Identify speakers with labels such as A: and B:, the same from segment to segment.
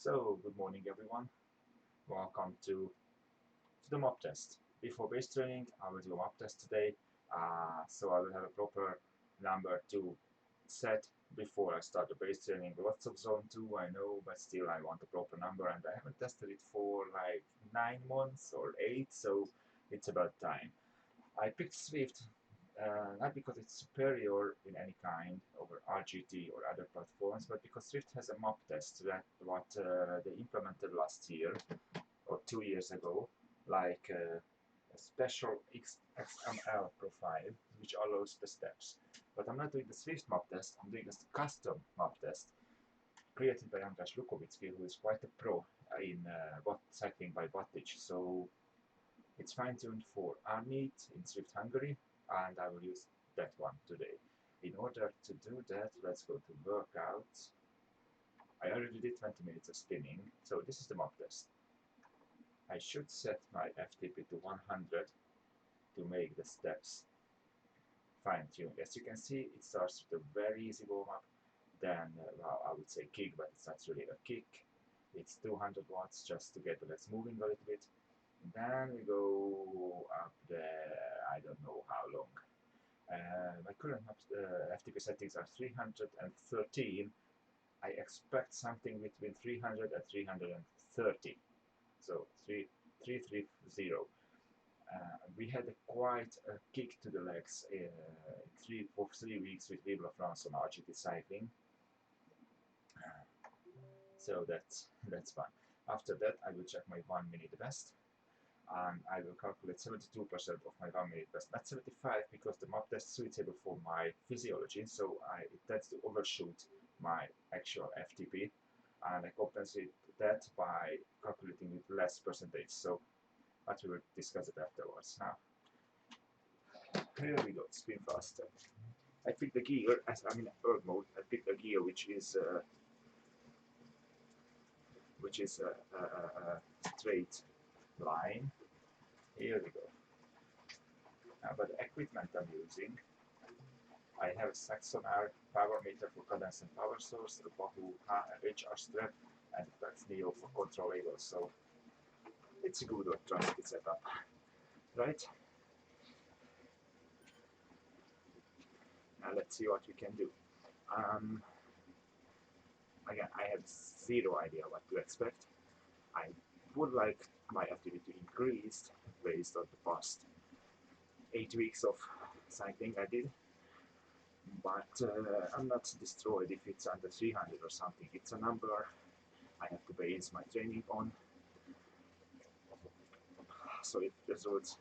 A: So, good morning everyone. Welcome to the mock test. Before base training, I will do a mock test today. So I will have a proper number to set before I start the base training. Lots of zone 2, I know, but still I want a proper number, and I haven't tested it for like 9 months or 8, so it's about time. I picked Zwift not because it's superior in any kind over RGT or other platforms, but because Zwift has a mock test that what they implemented last year or 2 years ago, like a special XML profile which allows the steps. But I'm not doing the Zwift mock test, I'm doing a custom mock test created by András Lukovitsky, who is quite a pro in cycling by wattage. So it's fine-tuned for Arnit in Zwift Hungary, and I will use that one today. In order to do that, let's go to workout. I already did 20 minutes of spinning, so this is the mock test. I should set my FTP to 100 to make the steps fine-tuned. As you can see, it starts with a very easy warm-up, then well, I would say kick, but it's not really a kick. It's 200 watts just to get the legs moving a little bit. Then we go up there, I don't know how long. My current FTP settings are 313. I expect something between 300 and 330. So 330. We had quite a kick to the legs for 3 weeks with Vive la France on RGT cycling. So that's fun. After that, I will check my 1 minute best, and I will calculate 72% of my 1 minute best, not 75, because the mock test is suitable for my physiology, so it tends to overshoot my actual FTP, and I compensate that by calculating with less percentage. So but we will discuss it afterwards. Now, here we go, spin faster. I picked the gear, as I'm in erg mode, I picked a gear which is a straight line. Here we go. But the equipment I'm using, I have a Tacx power meter for cadence and power source, a Wahoo HR strap, and a Tacx Neo for control label. So it's a good or trusted setup, right? Now let's see what we can do. Again, I have zero idea what to expect. I would like my FTP to increase based on the past 8 weeks of cycling I did, but I'm not destroyed if it's under 300 or something. It's a number I have to base my training on. So if the results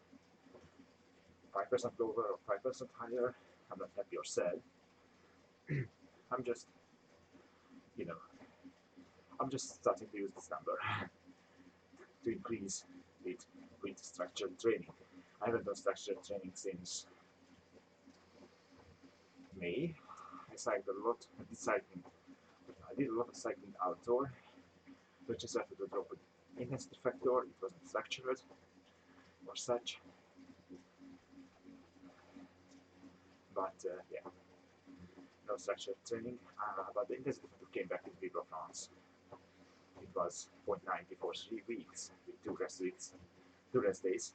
A: 5% lower or 5% higher, I'm not happy or sad. I'm just, I'm just starting to use this number to increase it with structured training. I haven't done structured training since May. I cycled a lot. I did a lot of cycling outdoor, which is after the drop of intensity factor. It wasn't structured or such. But yeah, no structured training. But the intensity factor came back in Vive la France. It was 0.90 for 3 weeks with 2 rest days.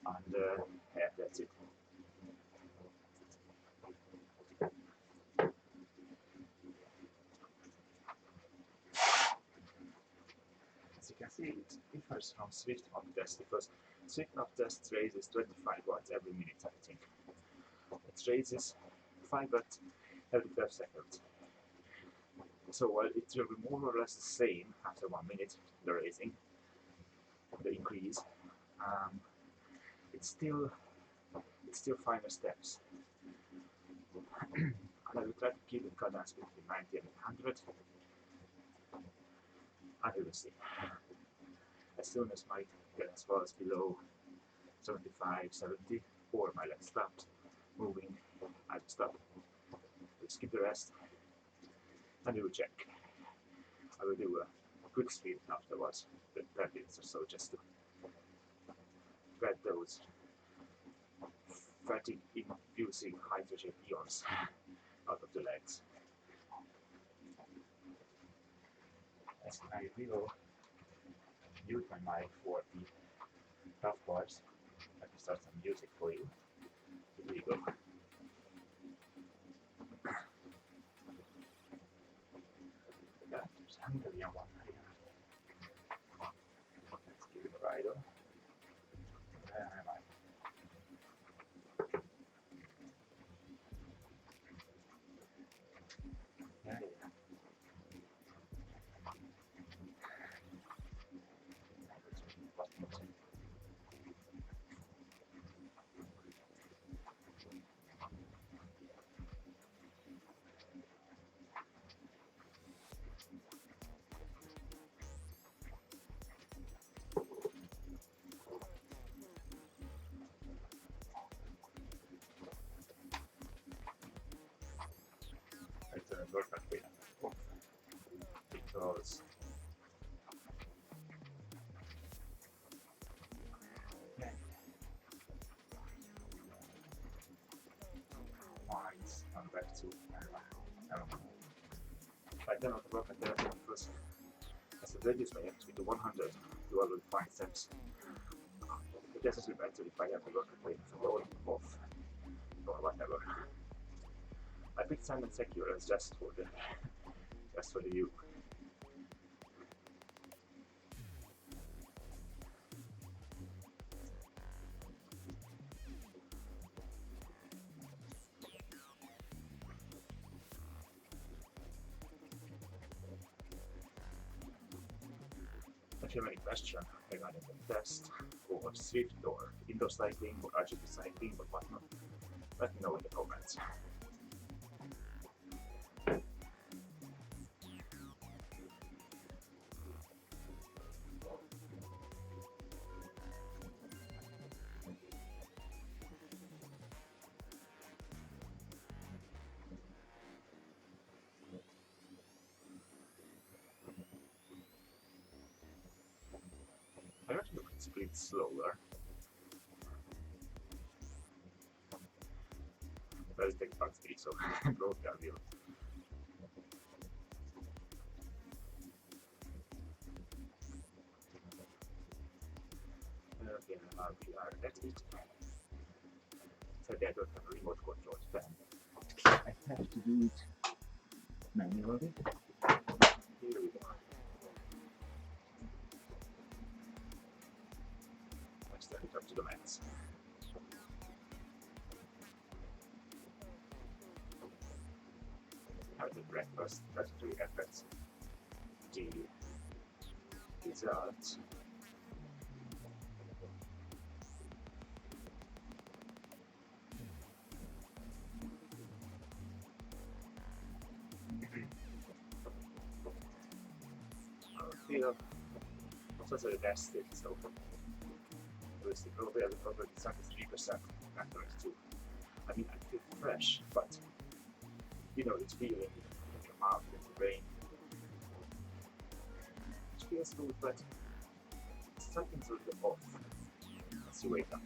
A: And yeah, that's it. As you can see, it differs from Zwift mock test because Zwift mock test raises 25 watts every minute, I think. It raises 5 watts every 12 seconds. So while it will be more or less the same after 1 minute, the raising, the increase, it's still finer steps. And I will try to keep the cadence between 90 and 100. And we will see. As soon as my cadence falls below 75, 70, or my legs stopped moving, I will stop. We'll skip the rest, and we will check. I will do quick sleep afterwards, 10 minutes or so, just to get those fatigue-inducing hydrogen ions out of the legs. As I will mute my mic for the tough parts, let me start some music for you. Here we go. There's Hungarian one here. Let's give it a ride on. Where am I? Yeah. It's a perfect way off because mine's I'm back to I don't know. I cannot work at that because as I reduce my activity to 100 to other 5 steps. It doesn't be better if I have to work at it on off or whatever. I picked Simon Secure as just for the view. If you have any question regarding the test or Zwift or indoor cycling or RGB cycling or whatnot, let me know in the comments. I actually could split slower. But it takes back speed, so broke that wheel. Okay, we are at it. So I don't have a remote control fan. I have to do it manually. Here we go. Let's turn it up to the max. Have the breakfast that really affects the results. I feel totally rested, so obviously probably I will probably 73% afterwards too. I mean, I feel fresh, but you know, it's feeling in your mouth, in your brain. It feels good, but something's a little bit off as you wake up.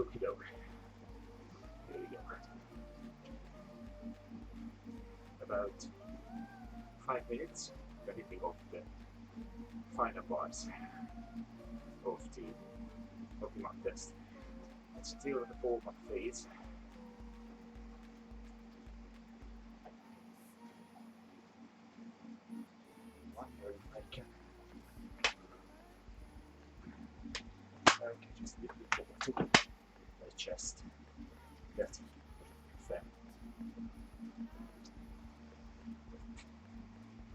A: Okie doke. Here we go. About 5 minutes, we're hitting off the final parts of the map test. It's still the warm-up phase. Wondering if I can just a little bit over to the chest. That's fair.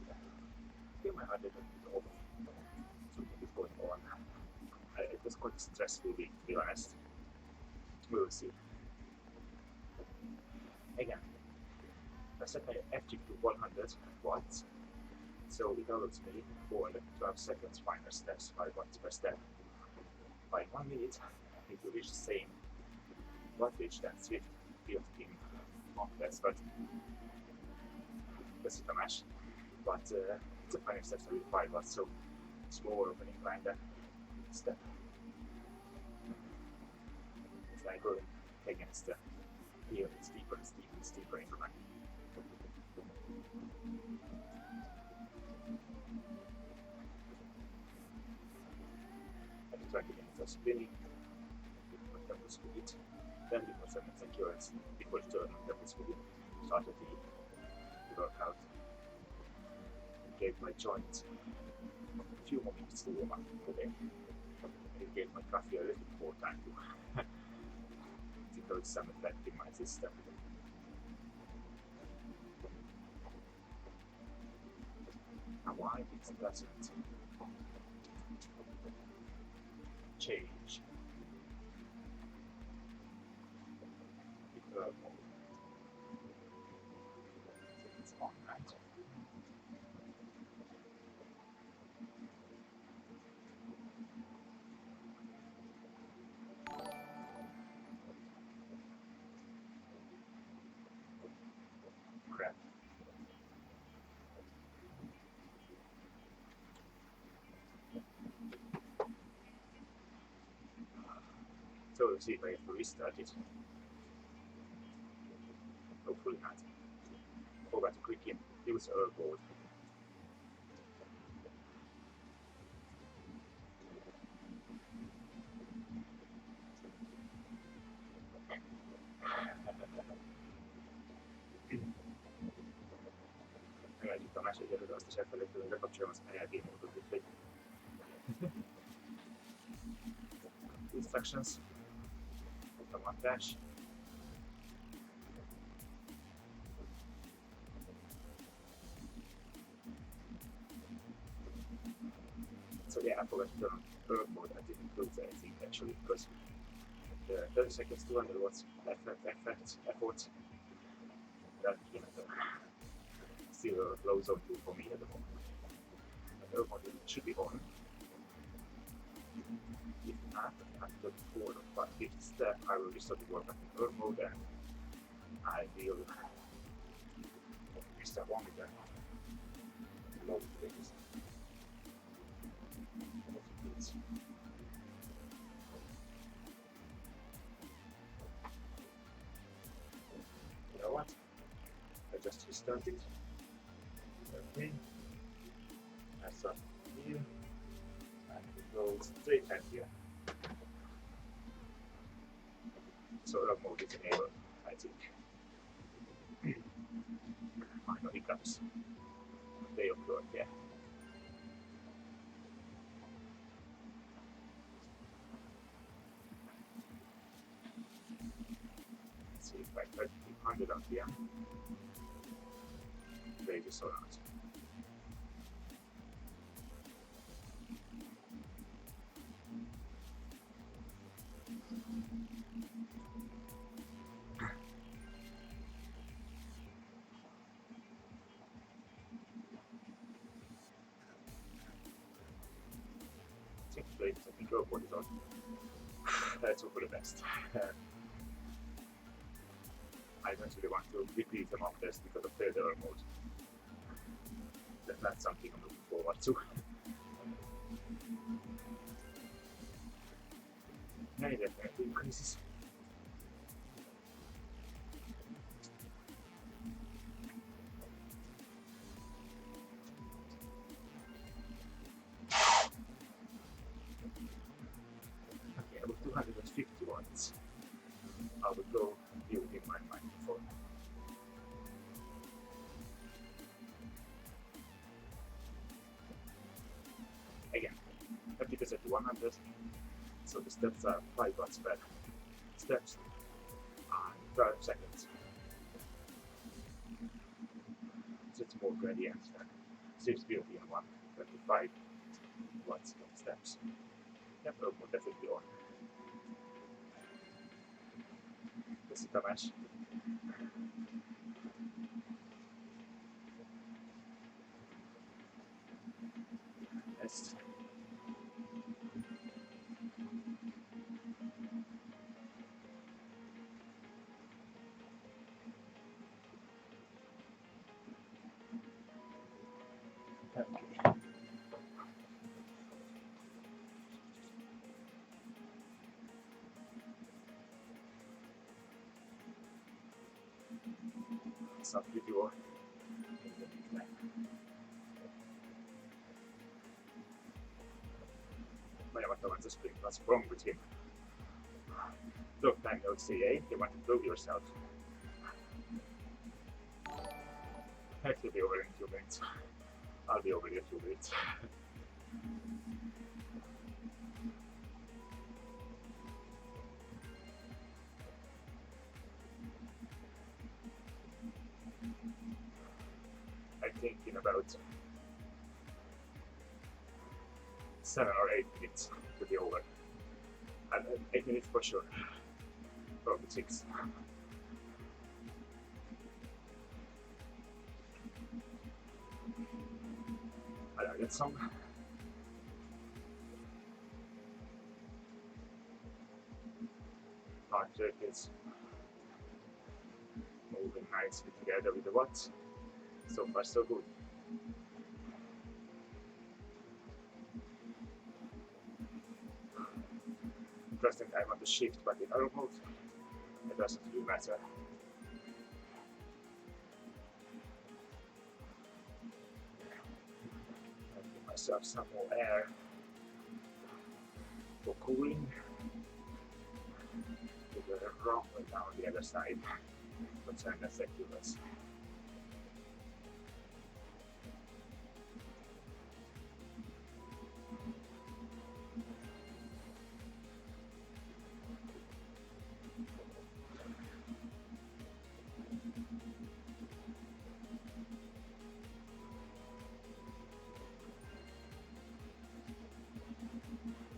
A: I feel my heart a little bit over. Something is going on. It was quite a stressful week, to be honest. We will see. Again, I set my FG to 100 watts, so it allows me for the 12 seconds minor steps, 5 watts per step. By 1 minute, it will reach the same wattage that Zwift built in Montes, but that's a match. But it's a final steps with 5 watts, so it's more of an incline than step. It's like going against the heel, it's deeper and steeper and steeper incline. And 20 minutes of spinning, double speed, then before 7 seconds, before turn on double speed, started the workout. Gave my joints a few more minutes to warm up today. It gave my coffee a little bit more time to build some effect in my system. And why it doesn't change the curve mode. It's on, right? Crap. So we'll see if I have to restart it. Hopefully not. Forgot to click in. It was error board. Meglegyük a második előtt, azt is elfelejtően bekapcsolom az ARB-módot itt, hogy instructions, automatás. So yeah, I forgot to turn on error mode. I didn't include anything actually because the 30 seconds 200 watts effort that still a low zone tool for me at the moment. The error mode should be on. If not, after the 4th or 5th step, I will restart the workout in error mode and I will restart one with the low phase. You know what? I just restarted. Okay. I start here and it goes straight at here. So error mode is enabled, I think. Minor hiccups. They occurred, yeah. Let's see if I try to keep 100 RPM. Radius or not. I think robot is on. Let's hope for the best. I don't really want to repeat them off this because of failed error mode. That's not something I'm looking forward to. Yeah, definitely increases I will go view in my mind before. Again, 50% to 100, so the steps are 5 watts per steps and 12 seconds. So it's more gradient than Zwift Beauty in 125 watts per steps. Yep, we'll definitely on. This is the mesh. Yes. Okay. Some video in the meantime. What the spring? What's wrong with him? Look, time no CA, you want to prove yourself. Heck, you'll be over in 2 minutes. I'll be over in 2 minutes. I think in about 7 or 8 minutes to be over. And 8 minutes for sure. Probably 6. And I'll get some. Heart rate is moving nicely together with the watts. So far so good. Interesting, I want to shift, but in auto mode, it doesn't really matter. I'll give myself some more air for cooling. With the rock right now on the other side, but turn the seculars.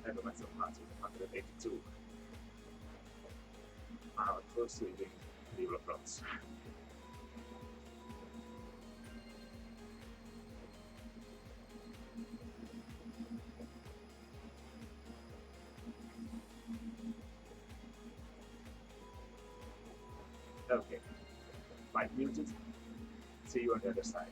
A: I got myself out with 182. Close to the developers. Okay, mic muted. See you on the other side.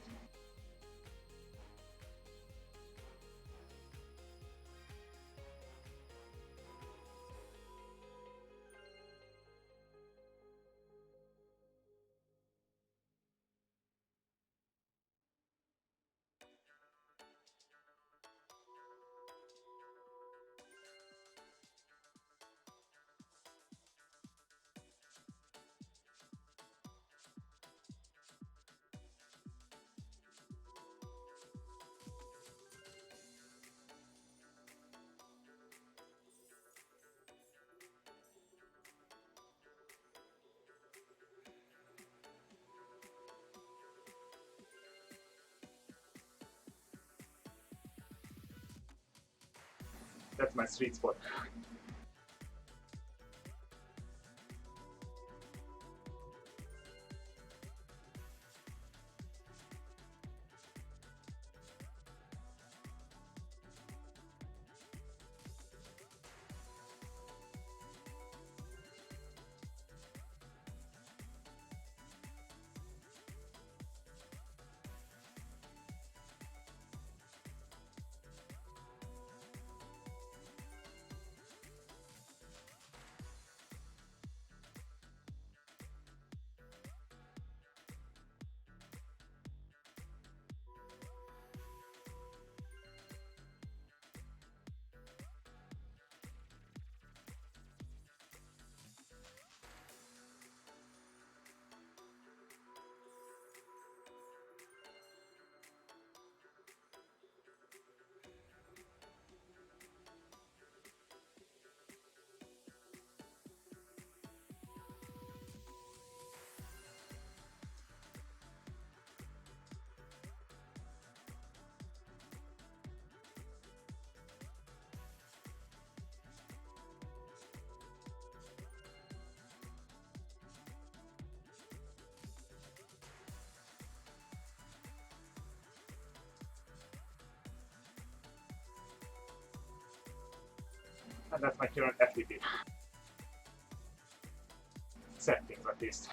A: That's my sweet spot. And that's my current FTP settings at least.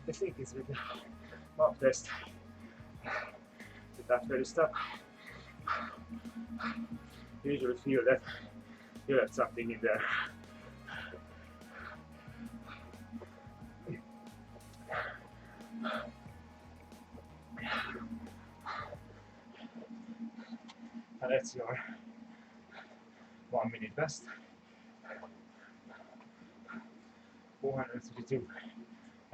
A: The thing is with the map test, that after you stop, you usually feel that you left something in there. And that's your 1 minute best. 432.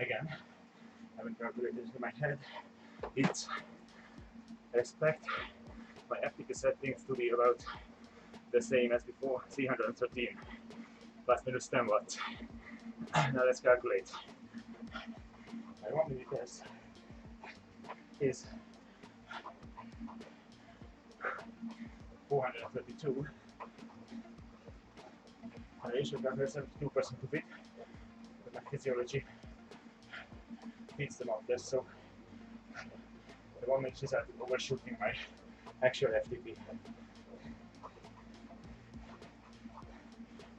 A: Again, I haven't calculated in my head. It's expect my FTP settings to be about the same as before, 313 plus minus 10 watts. Now let's calculate. My 1 minute test is 432. I usually calculate 72% of it, but my physiology beats them out there, so the 1 minute is overshooting my actual FTP.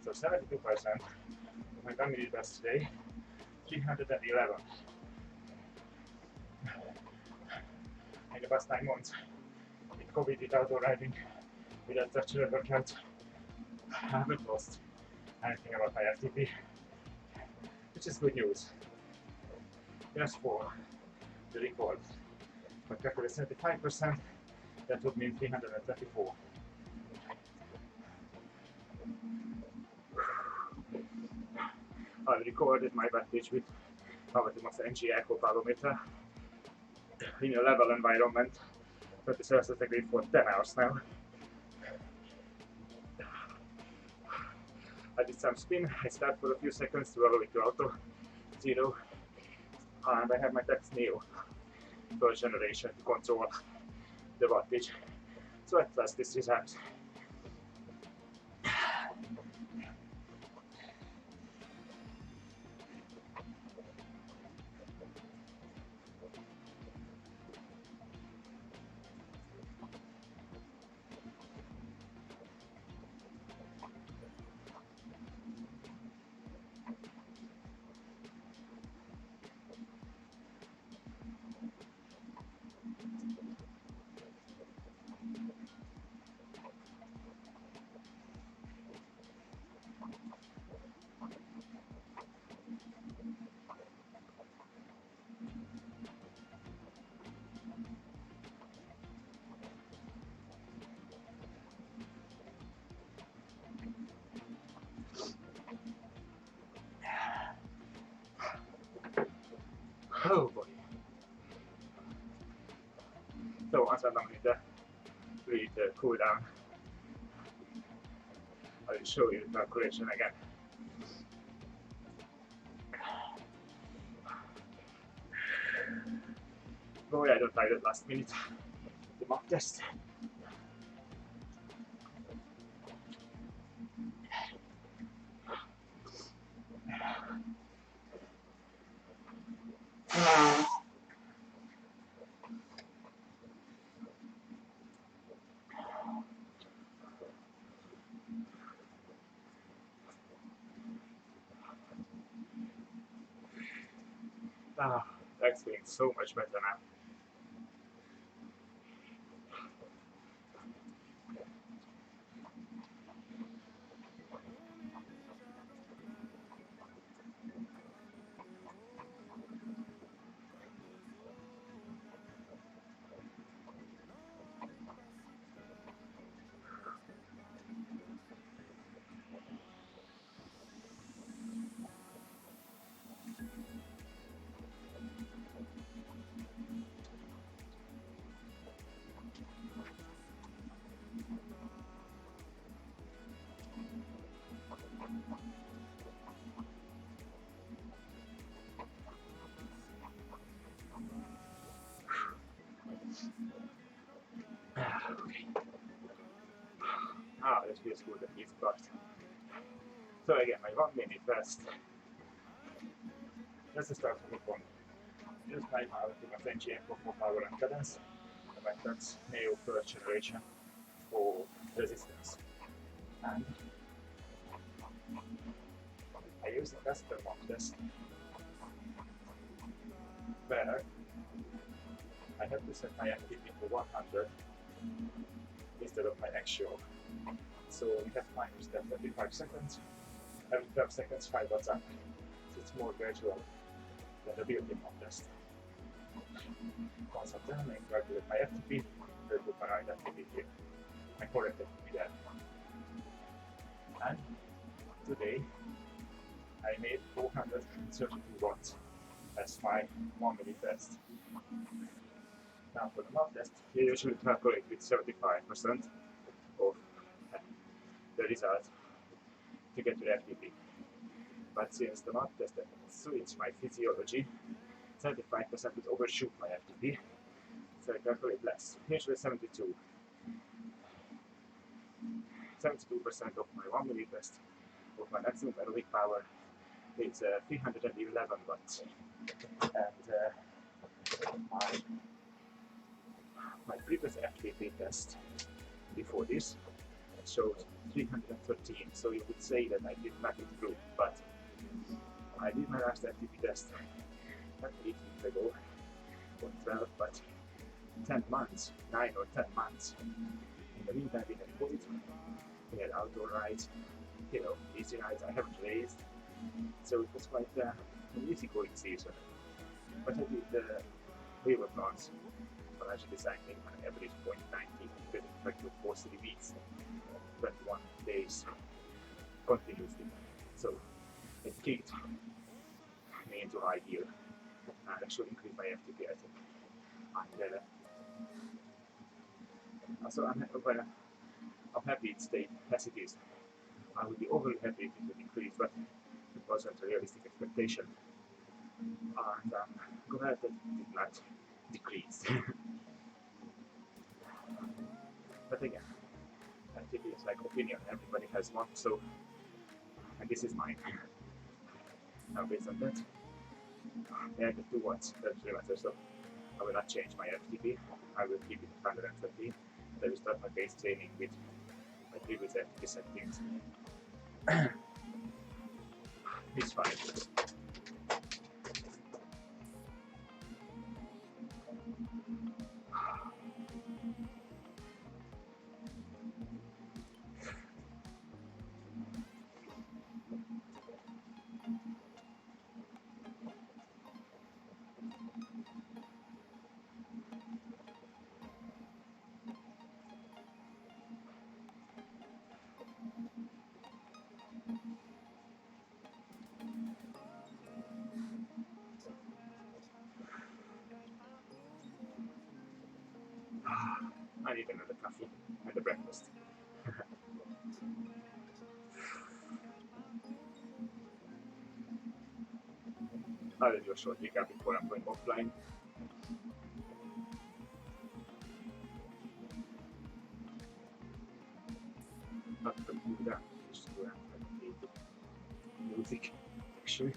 A: So 72% of my 1 minute best today, 311. In the past 9 months, with COVID, without riding, without structural workout, I haven't lost anything about my FTP, which is good news. Just for the record, if I calculate 75%, that would mean 334. I recorded my wattage with Power2Max NGeco power meter in a level environment, 30 Celsius degree for 10 hours now. I did some spin, I stopped for a few seconds to allow it to auto zero, and I have my Tacx Neo first generation to control the wattage. So at last this result. Oh boy. So once I'm done with the cool down, I will show you the calculation again. Boy, I don't like that last minute, the mock test. That's feeling so much better now. Okay. That feels good at least, but so again, my 1 minute best. Let's start from the point. Use my Power2Max NGeco for power and cadence, and my Tacx Neo first generation for resistance. And I use the custom MAP test where I have to set my FTP to 100 instead of my actual. So we have minus that every 5 seconds, every 12 seconds 5 watts up. So it's more gradual than the built-in mock test. Once I'm done, I calculate my FTP, I put my right FTP here, my correct FTP there. And today I made 432 watts as my 1 minute test. Now for the mock test, you usually calculate with 75% of the result to get to the FTP. But since the mock test suits my physiology, 75% would overshoot my FTP, so I calculate less, usually 72. 72% of my 1 minute test of my maximum aerobic power is 311 watts. And my previous FTP test before this showed 313, so you would say that I did not improve, but I did my last FTP test not 8 weeks ago, or 12, but 10 months, 9 or 10 months. In the meantime, we had COVID, we had outdoor rides, you know, easy rides I haven't raised, so it was quite an easy going season. But I did river plans for actually cycling on average 0.90 with respect to 4 city weeks, 21 days continuously. So it kicked me into high gear and actually increased my FTP, I think. And also I'm happy it stayed as it is. I would be overly happy if it would increase, but it wasn't a realistic expectation. And I'm glad that it did not decrease. But again, FTP is like opinion, everybody has one, so and this is mine. Now based on that, I get 2 watts, that's really matter, so I will not change my FTP, I will keep it at 130, and I will start my base training with my previous FTP settings. It's fine. I need another coffee and a breakfast. I'll do a short recap before I'm going offline. Not the computer, just to music actually.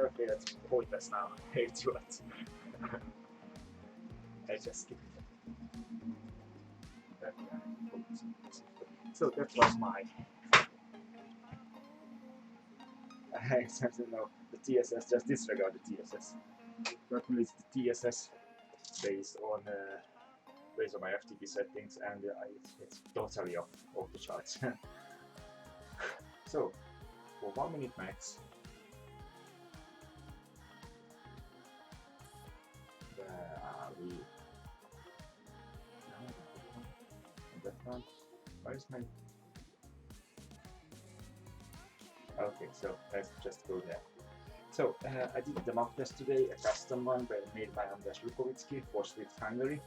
A: Okay, that's pointless now. 80 watts. I just skipped it. So that was my. I don't know the TSS. Just disregard the TSS. Calculate the TSS based on my FTP settings, and it's totally off the charts. So for 1 minute max. That one. Where's my? Okay, so let's just go there. So I did the mock test today, a custom one made by András Lukovitsky for Zwift Hungary.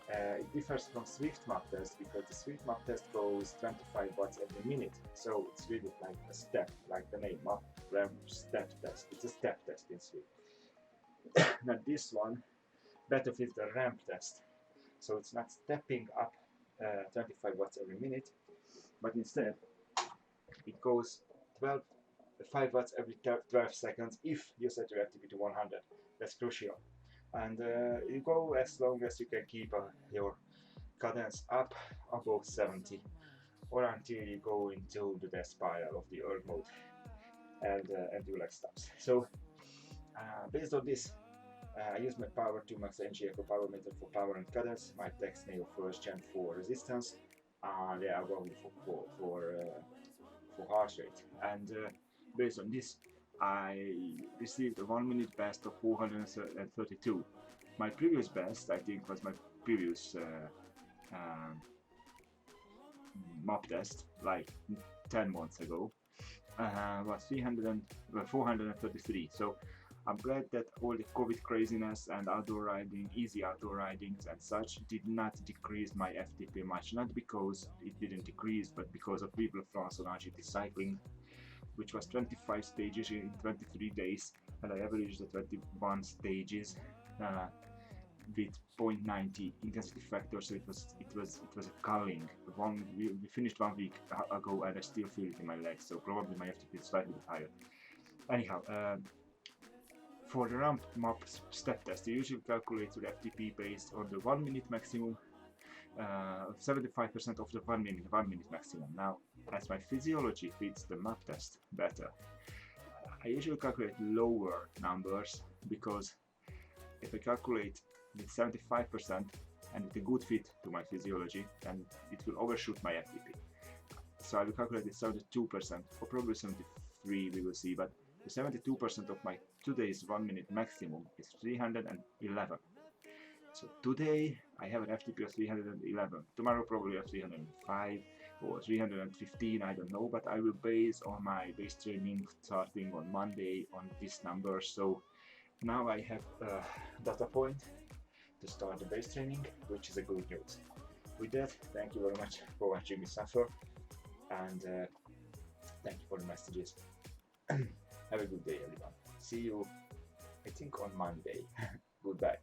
A: It differs from Zwift mock test because the Zwift mock test goes 25 watts every minute. So it's really like a step, like the name mock ramp step test. It's a step test in Zwift. Now this one better fits the ramp test. So it's not stepping up 25 watts every minute, but instead it goes 5 watts every 12 seconds if you set your FTP to 100. That's crucial. and you go as long as you can keep your cadence up above 70, or until you go into the death spiral of the erg mode and do like stops. So based on this, I use my Power2Max NGeco power meter for power and cadence, my Tacx Neo 1st Gen for resistance, they are going for heart rate, and based on this I received a 1 minute best of 432. My previous best, I think, was my previous map test like 10 months ago, was 433. So I'm glad that all the COVID craziness and outdoor riding, easy outdoor ridings and such did not decrease my FTP much, not because it didn't decrease, but because of Vive la France on RGT cycling, which was 25 stages in 23 days, and I averaged the 21 stages with 0.90 intensity factor, so it was a culling. We finished 1 week ago and I still feel it in my legs, so probably my FTP is slightly higher. Anyhow, for the ramp map step test, you usually calculate your FTP based on the 1 minute maximum, 75% of the 1 minute maximum. Now, as my physiology fits the map test better, I usually calculate lower numbers, because if I calculate with 75% and with a good fit to my physiology, then it will overshoot my FTP. So I will calculate with 72%, or probably 73, we will see, but the 72% of my today's 1 minute maximum is 311. So today I have an FTP of 311, tomorrow probably a 305 or 315, I don't know, but I will base on my base training starting on Monday on this number. So now I have a data point to start the base training, which is a good news. With that, thank you very much for watching me suffer, and thank you for the messages. Have a good day, everyone. See you, I think, on Monday. Goodbye.